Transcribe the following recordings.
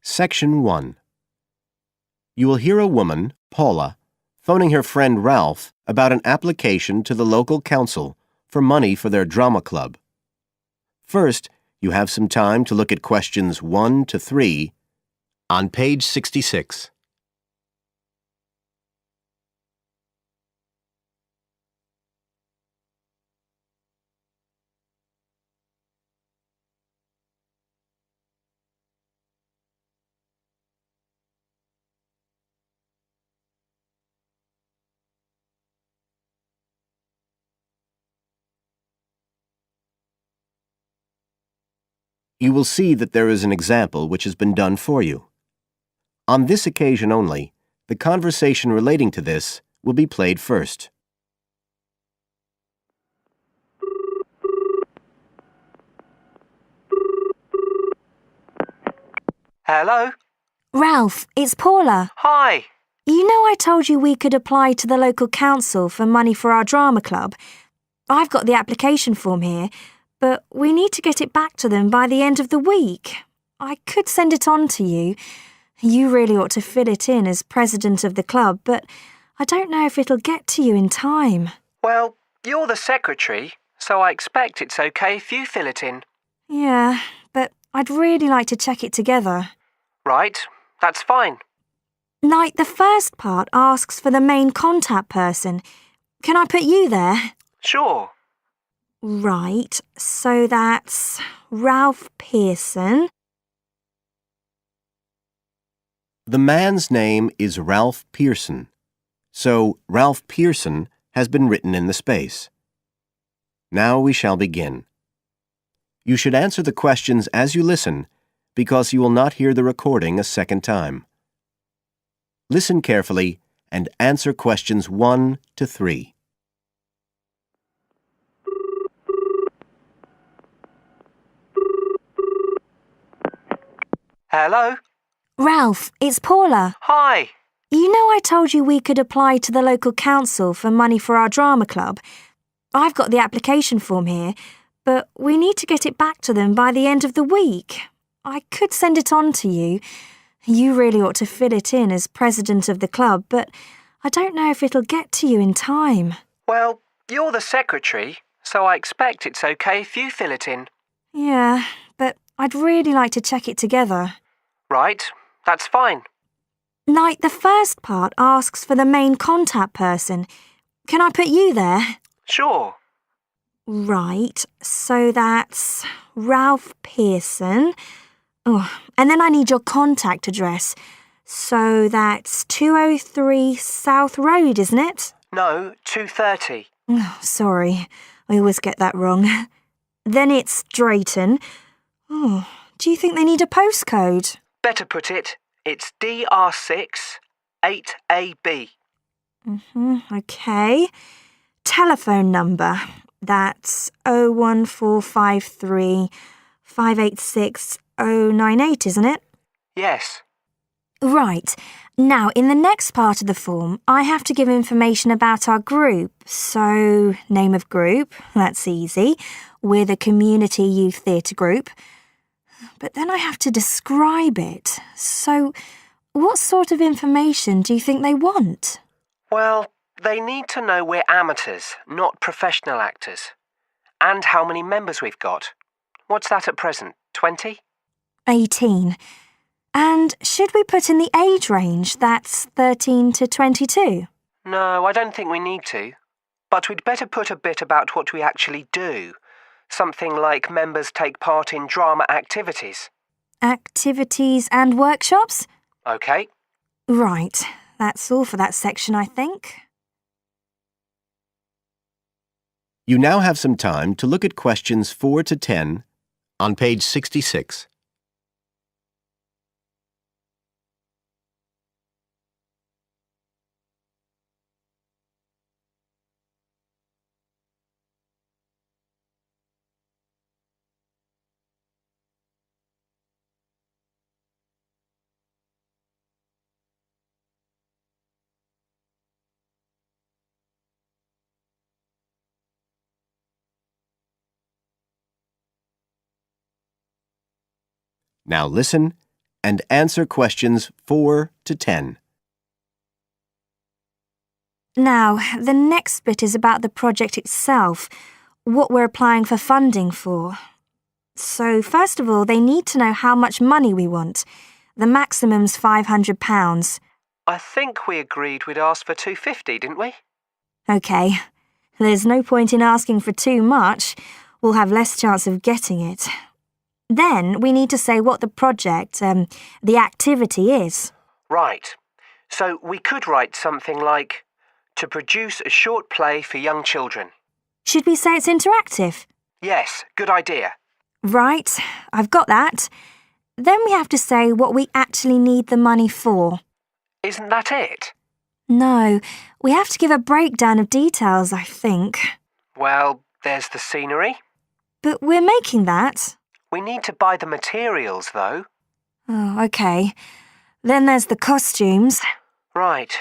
Section 1. You will hear a woman, Paula, phoning her friend Ralph about an application to the local council for money for their drama club. First, you have some time to look at questions 1 to 3 on page 66. You will see that there is an example which has been done for you. On this occasion only, the conversation relating to this will be played first. Hello? Ralph, it's Paula. Hi. You know I told you we could apply to the local council for money for our drama club? I've got the application form here, but we need to get it back to them by the end of the week. I could send it on to you. You really ought to fill it in as president of the club, but I don't know if it'll get to you in time. Well, you're the secretary, so I expect it's okay if you fill it in. Yeah, but I'd really like to check it together. Right, that's fine. Like, the first part asks for the main contact person. Can I put you there? Sure. Right, so that's Ralph Pearson. The man's name is Ralph Pearson, so Ralph Pearson has been written in the space. Now we shall begin. You should answer the questions as you listen, because you will not hear the recording a second time. Listen carefully and answer questions 1 to 3. Hello? Ralph, it's Paula. Hi. You know I told you we could apply to the local council for money for our drama club? I've got the application form here, but we need to get it back to them by the end of the week. I could send it on to you. You really ought to fill it in as president of the club, but I don't know if it'll get to you in time. Well, you're the secretary, so I expect it's okay if you fill it in. Yeah, but I'd really like to check it together. Right, that's fine. Like, the first part asks for the main contact person. Can I put you there? Sure. Right, so that's Ralph Pearson. Oh, and then I need your contact address. So that's 203 South Road, isn't it? No, 2:30. Oh, sorry, I always get that wrong. Then it's Drayton. Oh, do you think they need a postcode? Better put it, it's DR6 8AB. Okay. Telephone number. That's 01453 586 098, isn't it? Yes. Right. Now, in the next part of the form, I have to give information about our group. So, name of group, that's easy. We're the Community Youth Theatre Group. But then I have to describe it. So, what sort of information do you think they want? Well, they need to know we're amateurs, not professional actors. And how many members we've got. What's that at present, 20? 18. And should we put in the age range? That's 13 to 22. No, I don't think we need to. But we'd better put a bit about what we actually do. Something like members take part in drama activities. Activities and workshops? OK. Right. That's all for that section, I think. You now have some time to look at questions 4 to 10 on page 66. Now listen and answer questions 4 to 10. Now, the next bit is about the project itself, what we're applying for funding for. So, first of all, they need to know how much money we want. The maximum's £500. I think we agreed we'd ask for £250, didn't we? OK. There's no point in asking for too much. We'll have less chance of getting it. Then we need to say what the project, the activity is. Right. So we could write something like, to produce a short play for young children. Should we say it's interactive? Yes, good idea. Right, I've got that. Then we have to say what we actually need the money for. Isn't that it? No, we have to give a breakdown of details, I think. Well, there's the scenery. But we're making that. We need to buy the materials, though. Oh, OK. Then there's the costumes. Right.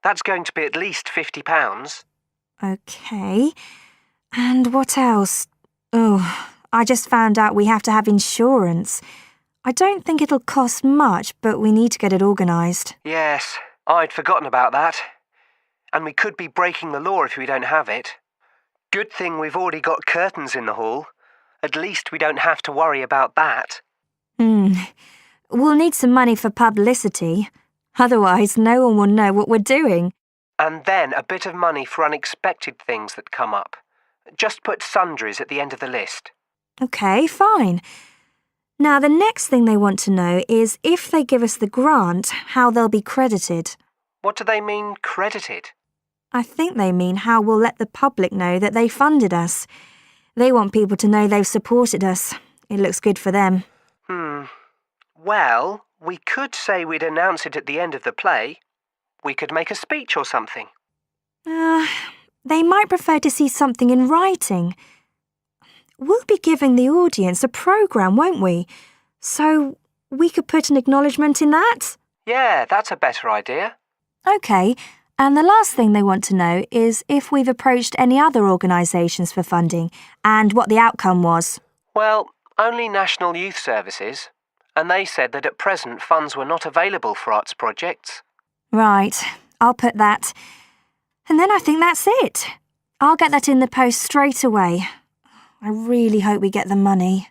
That's going to be at least £50. OK. And what else? Oh, I just found out we have to have insurance. I don't think it'll cost much, but we need to get it organised. Yes, I'd forgotten about that. And we could be breaking the law if we don't have it. Good thing we've already got curtains in the hall. At least we don't have to worry about that. We'll need some money for publicity. Otherwise, no one will know what we're doing. And then a bit of money for unexpected things that come up. Just put sundries at the end of the list. OK, fine. Now, the next thing they want to know is if they give us the grant, how they'll be credited. What do they mean, credited? I think they mean how we'll let the public know that they funded us. They want people to know they've supported us. It looks good for them. Well, we could say we'd announce it at the end of the play. We could make a speech or something. They might prefer to see something in writing. We'll be giving the audience a programme, won't we? So we could put an acknowledgement in that? Yeah, that's a better idea. OK, and the last thing they want to know is if we've approached any other organisations for funding and what the outcome was. Well, only National Youth Services. And they said that at present funds were not available for arts projects. Right, I'll put that. And then I think that's it. I'll get that in the post straight away. I really hope we get the money.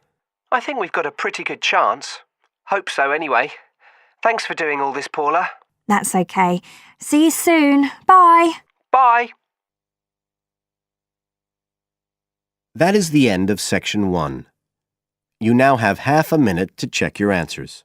I think we've got a pretty good chance. Hope so anyway. Thanks for doing all this, Paula. That's OK. See you soon. Bye. Bye. That is the end of Section 1. You now have half a minute to check your answers.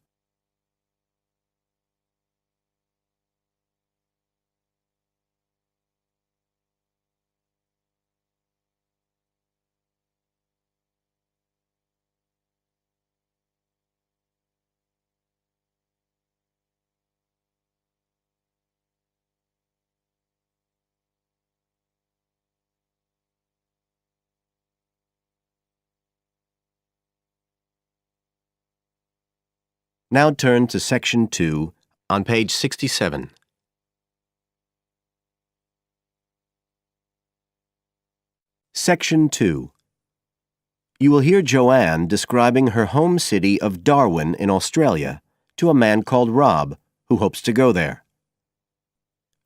Now turn to Section 2 on page 67. Section 2. You will hear Joanne describing her home city of Darwin in Australia to a man called Rob, who hopes to go there.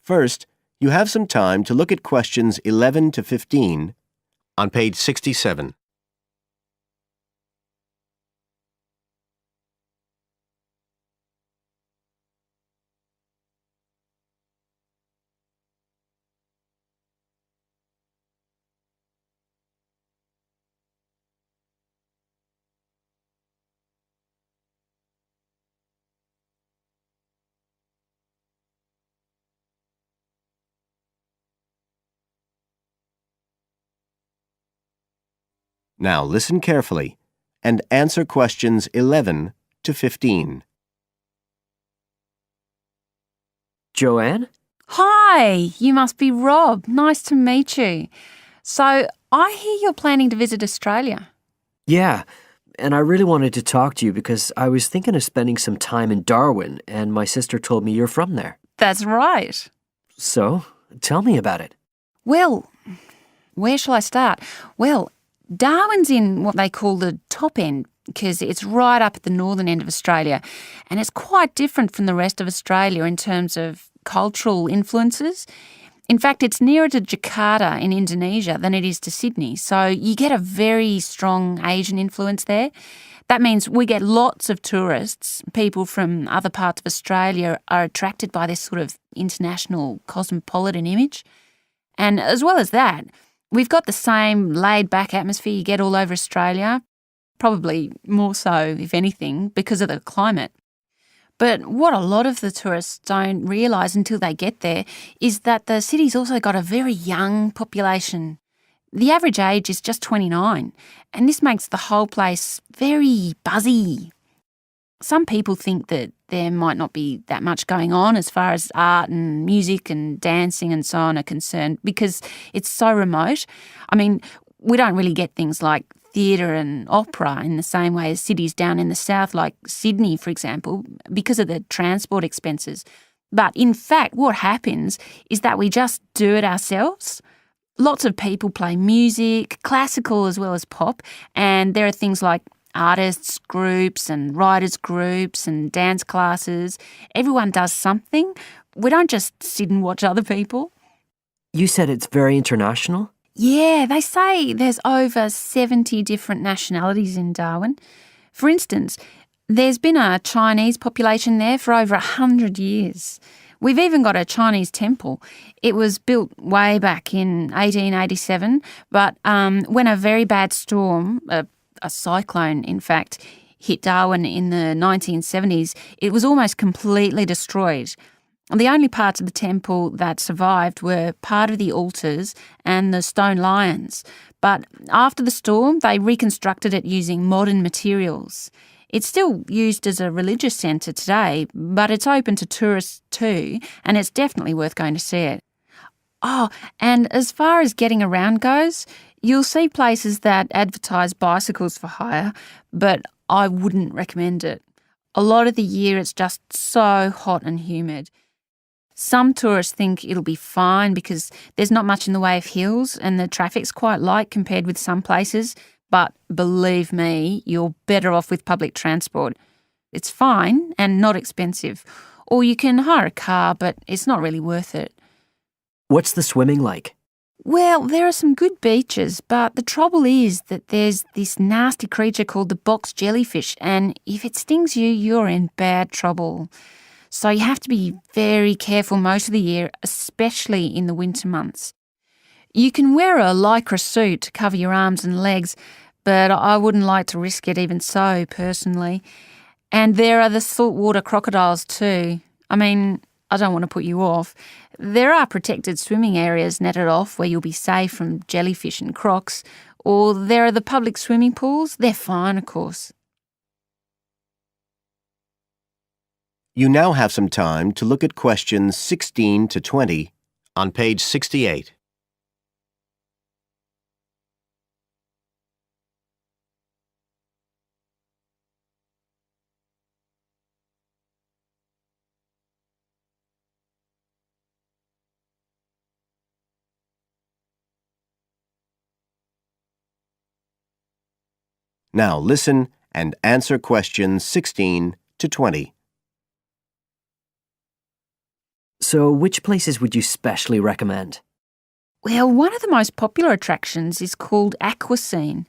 First, you have some time to look at questions 11 to 15 on page 67. Now listen carefully and answer questions 11 to 15. Joanne? Hi, you must be Rob. Nice to meet you. So, I hear you're planning to visit Australia. Yeah, and I really wanted to talk to you because I was thinking of spending some time in Darwin, and my sister told me you're from there. That's right. So, tell me about it. Well, where shall I start? Well, Darwin's in what they call the top end because it's right up at the northern end of Australia, and it's quite different from the rest of Australia in terms of cultural influences. In fact, it's nearer to Jakarta in Indonesia than it is to Sydney, so you get a very strong Asian influence there. That means we get lots of tourists. People from other parts of Australia are attracted by this sort of international cosmopolitan image. And as well as that, we've got the same laid-back atmosphere you get all over Australia, probably more so, if anything, because of the climate. But what a lot of the tourists don't realise until they get there is that the city's also got a very young population. The average age is just 29, and this makes the whole place very buzzy. Some people think that there might not be that much going on as far as art and music and dancing and so on are concerned because it's so remote. I mean, we don't really get things like theatre and opera in the same way as cities down in the south like Sydney, for example, because of the transport expenses. But in fact, what happens is that we just do it ourselves. Lots of people play music, classical as well as pop, and there are things like artists groups and writers groups and dance classes. Everyone does something. We don't just sit and watch other people. You said it's very international? Yeah, they say there's over 70 different nationalities in Darwin. For instance, there's been a Chinese population there for over 100 years. We've even got a Chinese temple. It was built way back in 1887, but when a very bad storm, a cyclone in fact, hit Darwin in the 1970s, it was almost completely destroyed. The only parts of the temple that survived were part of the altars and the stone lions. But after the storm, they reconstructed it using modern materials. It's still used as a religious centre today, but it's open to tourists too, and it's definitely worth going to see it. Oh, and as far as getting around goes, you'll see places that advertise bicycles for hire, but I wouldn't recommend it. A lot of the year it's just so hot and humid. Some tourists think it'll be fine because there's not much in the way of hills and the traffic's quite light compared with some places, but believe me, you're better off with public transport. It's fine and not expensive. Or you can hire a car, but it's not really worth it. What's the swimming like? Well, there are some good beaches, but the trouble is that there's this nasty creature called the box jellyfish, and if it stings you, you're in bad trouble. So you have to be very careful most of the year, especially in the winter months. You can wear a lycra suit to cover your arms and legs, but I wouldn't like to risk it even so, personally. And there are the saltwater crocodiles too. I mean, I don't want to put you off. There are protected swimming areas netted off where you'll be safe from jellyfish and crocs, or there are the public swimming pools. They're fine, of course. You now have some time to look at questions 16 to 20 on page 68. Now listen and answer questions 16 to 20. So which places would you specially recommend? Well, one of the most popular attractions is called Aquascene.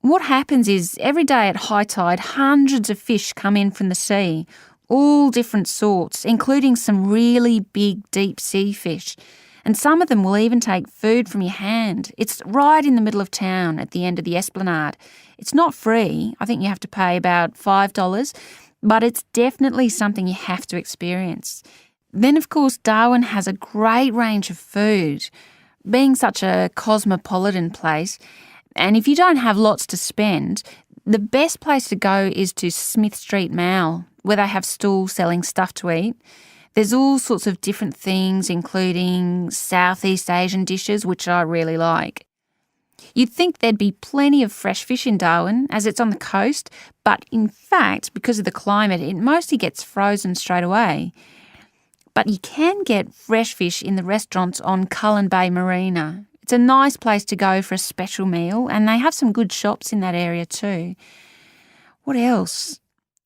What happens is every day at high tide, hundreds of fish come in from the sea, all different sorts, including some really big deep sea fish. And some of them will even take food from your hand. It's right in the middle of town at the end of the esplanade. It's not free. I think you have to pay about $5, but it's definitely something you have to experience. Then, of course, Darwin has a great range of food. Being such a cosmopolitan place, and if you don't have lots to spend, the best place to go is to Smith Street Mall, where they have stalls selling stuff to eat. There's all sorts of different things, including Southeast Asian dishes, which I really like. You'd think there'd be plenty of fresh fish in Darwin, as it's on the coast, but in fact, because of the climate, it mostly gets frozen straight away. But you can get fresh fish in the restaurants on Cullen Bay Marina. It's a nice place to go for a special meal, and they have some good shops in that area too. What else?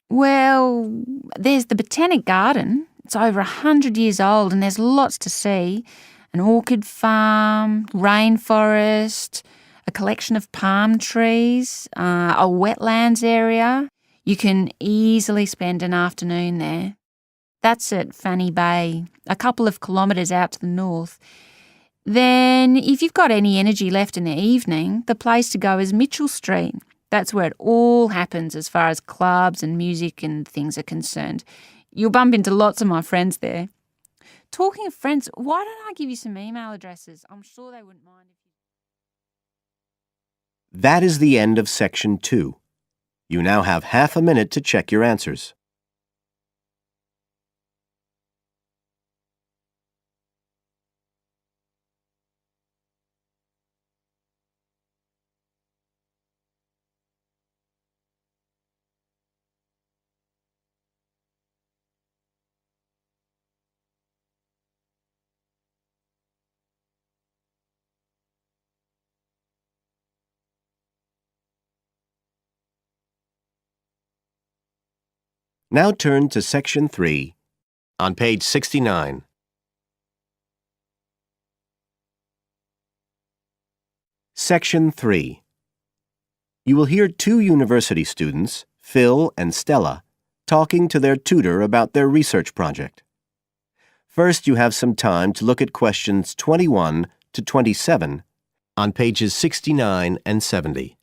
Well, there's the Botanic Garden. It's over 100 years old and there's lots to see. An orchid farm, rainforest, a collection of palm trees, a wetlands area. You can easily spend an afternoon there. That's at Fanny Bay, a couple of kilometres out to the north. Then, if you've got any energy left in the evening, the place to go is Mitchell Street. That's where it all happens as far as clubs and music and things are concerned. You'll bump into lots of my friends there. Talking of friends, why don't I give you some email addresses? I'm sure they wouldn't mind. That is the end of Section 2. You now have half a minute to check your answers. Now turn to Section 3 on page 69. Section 3. You will hear two university students, Phil and Stella, talking to their tutor about their research project. First, you have some time to look at questions 21 to 27 on pages 69 and 70.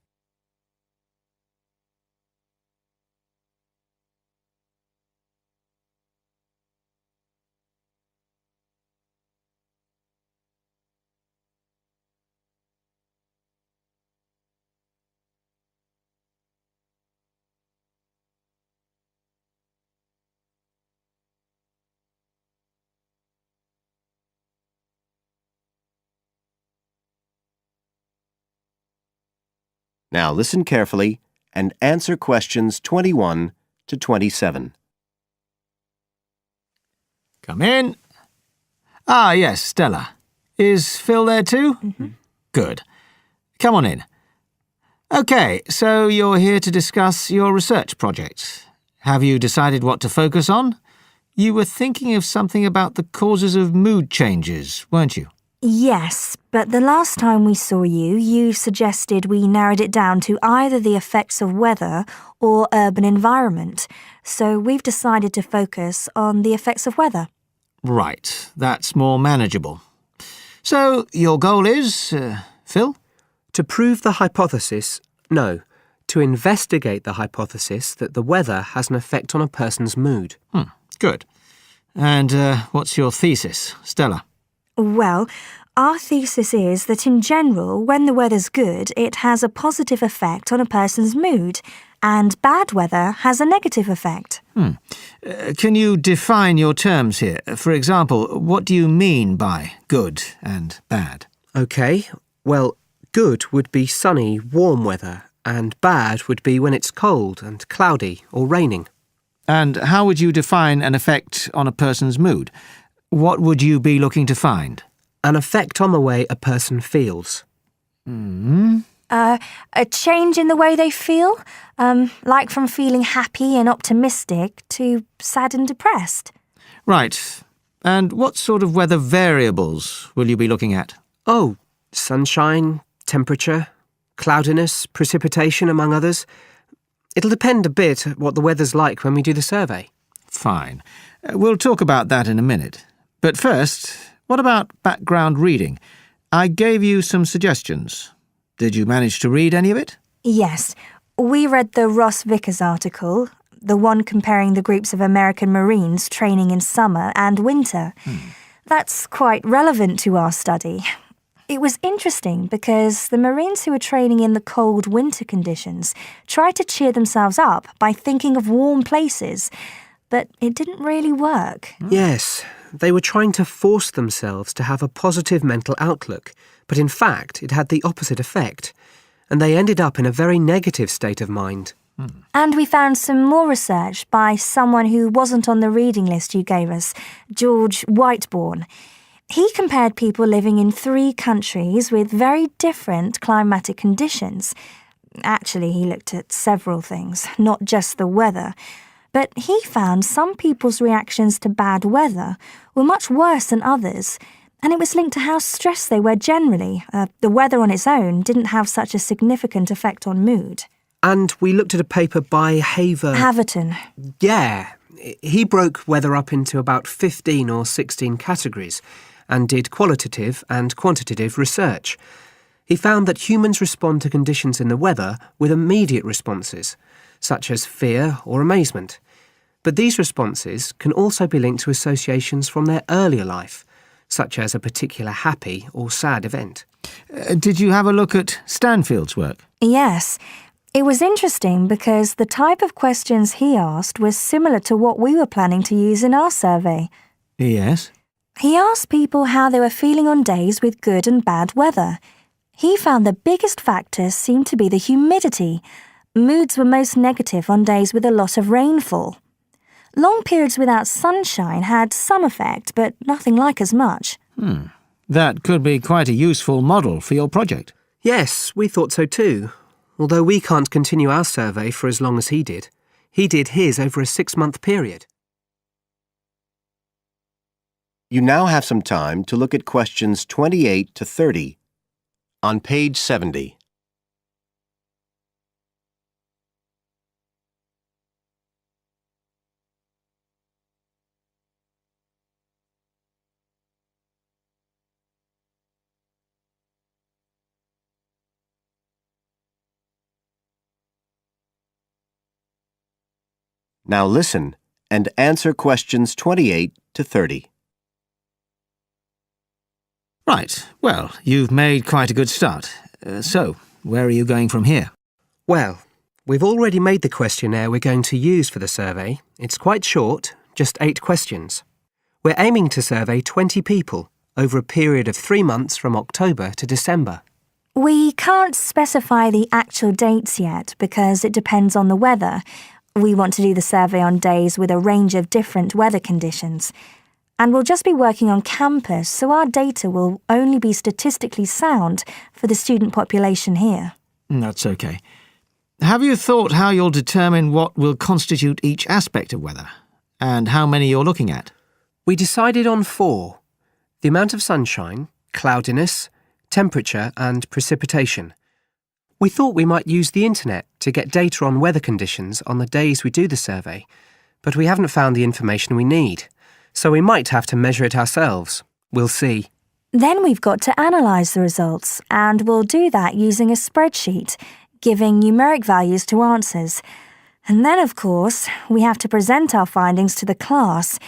Now listen carefully and answer questions 21 to 27. Come in. Ah, yes, Stella. Is Phil there too? Mm-hmm. Good. Come on in. OK, so you're here to discuss your research project. Have you decided what to focus on? You were thinking of something about the causes of mood changes, weren't you? Yes, but the last time we saw you, you suggested we narrowed it down to either the effects of weather or urban environment. So we've decided to focus on the effects of weather. Right, that's more manageable. So, your goal is, Phil? To prove the hypothesis, no, to investigate the hypothesis that the weather has an effect on a person's mood. Good. And what's your thesis, Stella? Well, our thesis is that in general, when the weather's good, it has a positive effect on a person's mood, and bad weather has a negative effect. Can you define your terms here? For example, what do you mean by good and bad? OK, well, good would be sunny, warm weather, and bad would be when it's cold and cloudy or raining. And how would you define an effect on a person's mood? What would you be looking to find? An effect on the way a person feels. A change in the way they feel, like from feeling happy and optimistic to sad and depressed. Right. And what sort of weather variables will you be looking at? Oh, sunshine, temperature, cloudiness, precipitation, among others. It'll depend a bit what the weather's like when we do the survey. Fine. We'll talk about that in a minute. But first, what about background reading? I gave you some suggestions. Did you manage to read any of it? Yes, we read the Ross Vickers article, the one comparing the groups of American Marines training in summer and winter. That's quite relevant to our study. It was interesting because the Marines who were training in the cold winter conditions tried to cheer themselves up by thinking of warm places, but it didn't really work. Yes, they were trying to force themselves to have a positive mental outlook, but in fact it had the opposite effect, and they ended up in a very negative state of mind. And we found some more research by someone who wasn't on the reading list you gave us, George Whiteborn. He compared people living in 3 countries with very different climatic conditions. Actually, he looked at several things, not just the weather. But he found some people's reactions to bad weather were much worse than others, and it was linked to how stressed they were generally. The weather on its own didn't have such a significant effect on mood. And we looked at a paper by Haverton. Yeah, he broke weather up into about 15 or 16 categories and did qualitative and quantitative research. He found that humans respond to conditions in the weather with immediate responses, such as fear or amazement. But these responses can also be linked to associations from their earlier life, such as a particular happy or sad event. Did you have a look at Stanfield's work? Yes. It was interesting because the type of questions he asked was similar to what we were planning to use in our survey. Yes. He asked people how they were feeling on days with good and bad weather. He found the biggest factors seemed to be the humidity. Moods were most negative on days with a lot of rainfall. Long periods without sunshine had some effect, but nothing like as much. That could be quite a useful model for your project. Yes, we thought so too. Although we can't continue our survey for as long as he did. He did his over a 6-month period. You now have some time to look at questions 28 to 30 on page 70. Now listen and answer questions 28 to 30. Right, well, you've made quite a good start. So, where are you going from here? Well, we've already made the questionnaire we're going to use for the survey. It's quite short, just 8 questions. We're aiming to survey 20 people over a period of 3 months from October to December. We can't specify the actual dates yet because it depends on the weather. We want to do the survey on days with a range of different weather conditions. And we'll just be working on campus, so our data will only be statistically sound for the student population here. That's okay. Have you thought how you'll determine what will constitute each aspect of weather, and how many you're looking at? We decided on 4. The amount of sunshine, cloudiness, temperature and precipitation. We thought we might use the internet to get data on weather conditions on the days we do the survey, but we haven't found the information we need, so we might have to measure it ourselves. We'll see. Then we've got to analyse the results, and we'll do that using a spreadsheet, giving numeric values to answers. And then, of course, we have to present our findings to the class,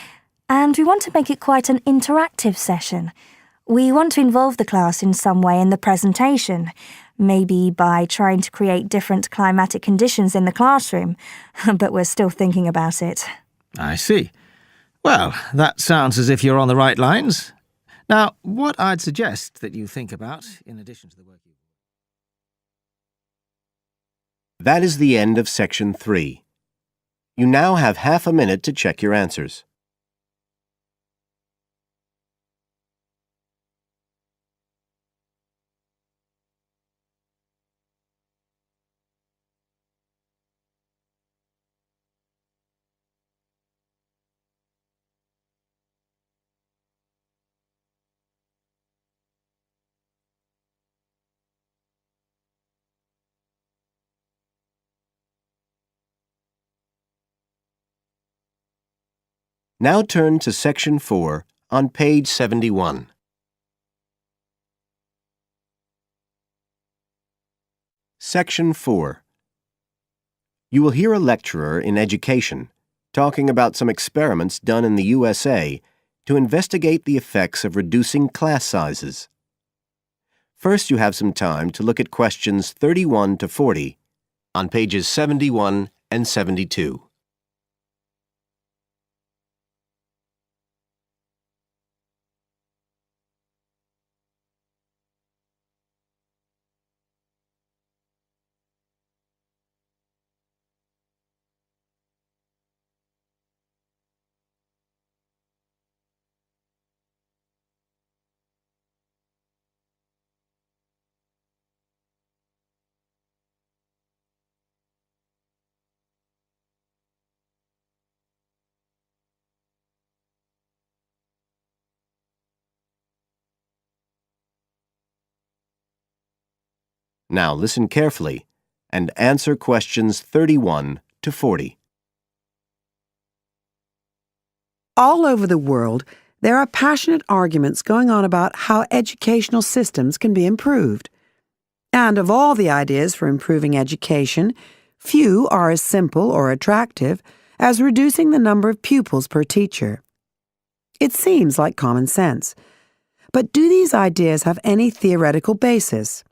and we want to make it quite an interactive session. We want to involve the class in some way in the presentation, maybe by trying to create different climatic conditions in the classroom, but we're still thinking about it. I see. Well, that sounds as if you're on the right lines. Now, what I'd suggest that you think about, in addition to the work you... That is the end of section 3. You now have half a minute to check your answers. Now turn to section 4 on page 71. Section 4. You will hear a lecturer in education talking about some experiments done in the USA to investigate the effects of reducing class sizes. First, you have some time to look at questions 31 to 40 on pages 71 and 72. Now listen carefully and answer questions 31 to 40. All over the world, there are passionate arguments going on about how educational systems can be improved. And of all the ideas for improving education, few are as simple or attractive as reducing the number of pupils per teacher. It seems like common sense. But do these ideas have any theoretical basis?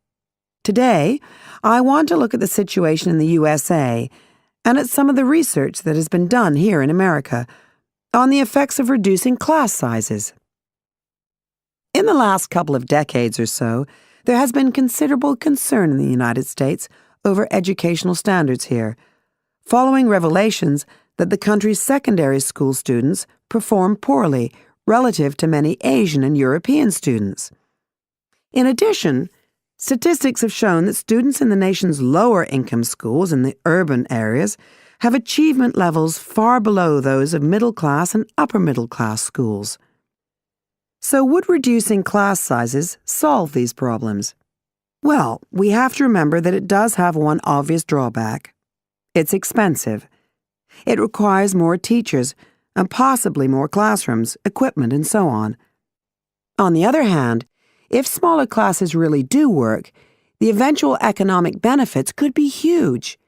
Today, I want to look at the situation in the USA and at some of the research that has been done here in America on the effects of reducing class sizes. In the last couple of decades or so, there has been considerable concern in the United States over educational standards here, following revelations that the country's secondary school students perform poorly relative to many Asian and European students. In addition, statistics have shown that students in the nation's lower-income schools in the urban areas have achievement levels far below those of middle-class and upper-middle-class schools. So would reducing class sizes solve these problems? Well, we have to remember that it does have one obvious drawback. It's expensive. It requires more teachers and possibly more classrooms, equipment, and so on. On the other hand, if smaller classes really do work, the eventual economic benefits could be huge.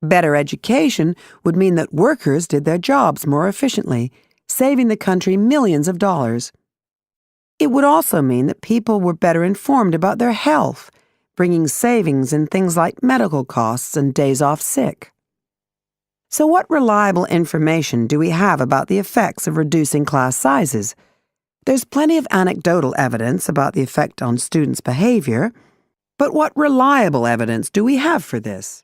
Better education would mean that workers did their jobs more efficiently, saving the country millions of dollars. It would also mean that people were better informed about their health, bringing savings in things like medical costs and days off sick. So what reliable information do we have about the effects of reducing class sizes? There's plenty of anecdotal evidence about the effect on students' behavior, but what reliable evidence do we have for this?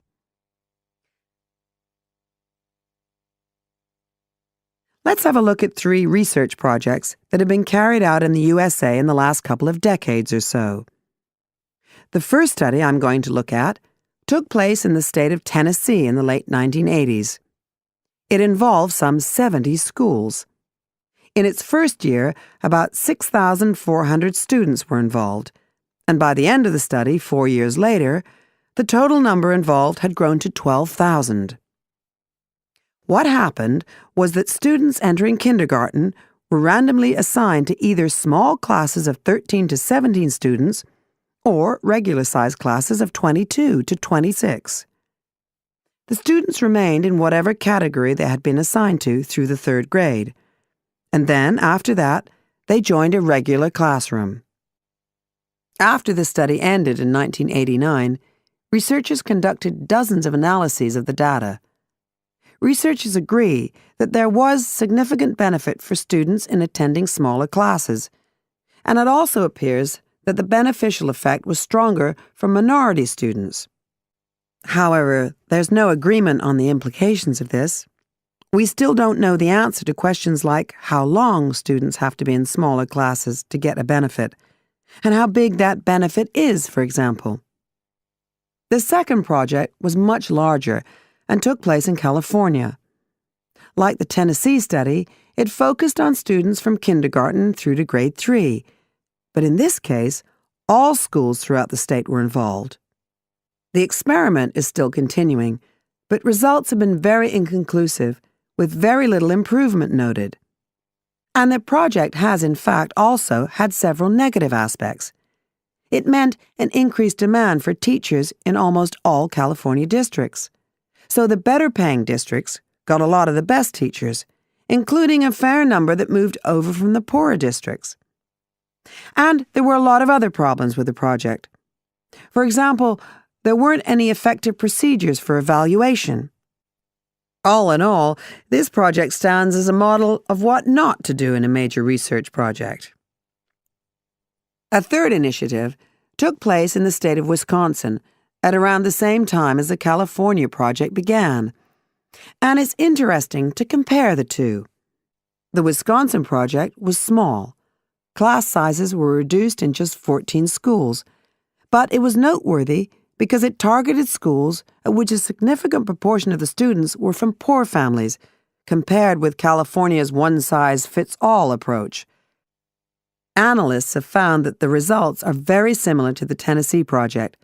Let's have a look at 3 research projects that have been carried out in the USA in the last couple of decades or so. The first study I'm going to look at took place in the state of Tennessee in the late 1980s. It involved some 70 schools. In its first year, about 6,400 students were involved, and by the end of the study, 4 years later, the total number involved had grown to 12,000. What happened was that students entering kindergarten were randomly assigned to either small classes of 13 to 17 students or regular-sized classes of 22 to 26. The students remained in whatever category they had been assigned to through the 3rd grade, and then, after that, they joined a regular classroom. After the study ended in 1989, researchers conducted dozens of analyses of the data. Researchers agree that there was significant benefit for students in attending smaller classes, and it also appears that the beneficial effect was stronger for minority students. However, there's no agreement on the implications of this. We still don't know the answer to questions like how long students have to be in smaller classes to get a benefit, and how big that benefit is, for example. The second project was much larger and took place in California. Like the Tennessee study, it focused on students from kindergarten through to grade 3, but in this case, all schools throughout the state were involved. The experiment is still continuing, but results have been very inconclusive, with very little improvement noted. And the project has, in fact, also had several negative aspects. It meant an increased demand for teachers in almost all California districts. So the better-paying districts got a lot of the best teachers, including a fair number that moved over from the poorer districts. And there were a lot of other problems with the project. For example, there weren't any effective procedures for evaluation. All in all, this project stands as a model of what not to do in a major research project. A third initiative took place in the state of Wisconsin at around the same time as the California project began, and it's interesting to compare the two. The Wisconsin project was small. Class sizes were reduced in just 14 schools, but it was noteworthy because it targeted schools at which a significant proportion of the students were from poor families, compared with California's one-size-fits-all approach. Analysts have found that the results are very similar to the Tennessee project,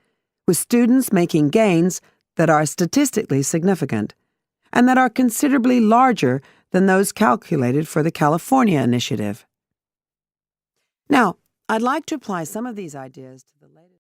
with students making gains that are statistically significant and that are considerably larger than those calculated for the California initiative. Now, I'd like to apply some of these ideas to the latest